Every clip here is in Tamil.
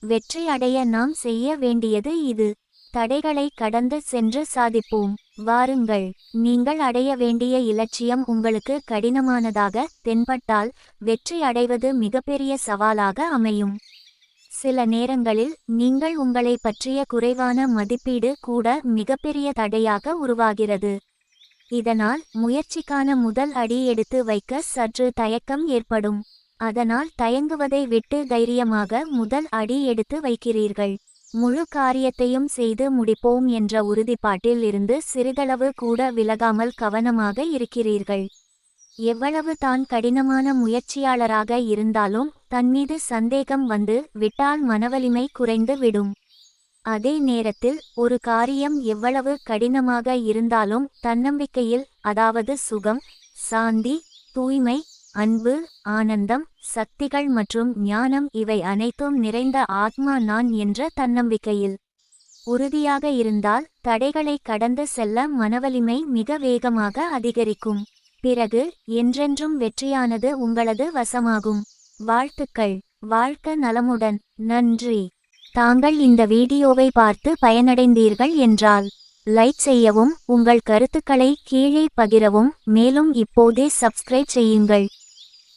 வெற்றி அடைய நாம் செய்ய வேண்டியது இது. தடைகளை கடந்து சென்று சாதிப்போம். வாருங்கள். நீங்கள் அடைய வேண்டிய இலட்சியம் உங்களுக்கு கடினமானதாக தென்பட்டால் வெற்றி அடைவது மிகப்பெரிய சவாலாக அமையும். சில நேரங்களில் நீங்கள் உங்களை பற்றிய குறைவான மதிப்பீடு கூட மிகப்பெரிய தடையாக உருவாகிறது. இதனால் முயற்சிக்கான முதல் அடி எடுத்து வைக்க சற்று தயக்கம் ஏற்படும். அதனால் தயங்குவதை விட்டு தைரியமாக முதல் அடி எடுத்து வைக்கிறீர்கள். முழு காரியத்தையும் செய்து முடிப்போம் என்ற உறுதிப்பாட்டில் இருந்து சிறிதளவு கூட விலகாமல் கவனமாக இருக்கிறீர்கள். எவ்வளவு தான் கடினமான முயற்சியாளராக இருந்தாலும் தன்மீது சந்தேகம் வந்து விட்டால் மனவலிமை குறைந்து விடும். அதே நேரத்தில் ஒரு காரியம் எவ்வளவு கடினமாக இருந்தாலும் தன்னம்பிக்கையில், அதாவது சுகம், சாந்தி, தூய்மை, அன்பு, ஆனந்தம், சக்திகள் மற்றும் ஞானம் இவை அனைத்தும் நிறைந்த ஆத்மா நான் என்ற தன்னம்பிக்கையில் உறுதியாக இருந்தால் தடைகளை கடந்து செல்ல மனவலிமை மிக வேகமாக அதிகரிக்கும். பிறகு என்றென்றும் வெற்றியானது உங்களது வசமாகும். வாழ்த்துக்கள். வாழ்க நலமுடன். நன்றி. தாங்கள் இந்த வீடியோவை பார்த்து பயனடைந்தீர்கள் என்றால் லைக் செய்யவும், உங்கள் கருத்துக்களை கீழே பகிரவும், மேலும் இப்போதே சப்ஸ்கிரைப் செய்யுங்கள்.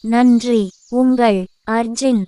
நன்றி. உங்கள் அர்ஜுன்.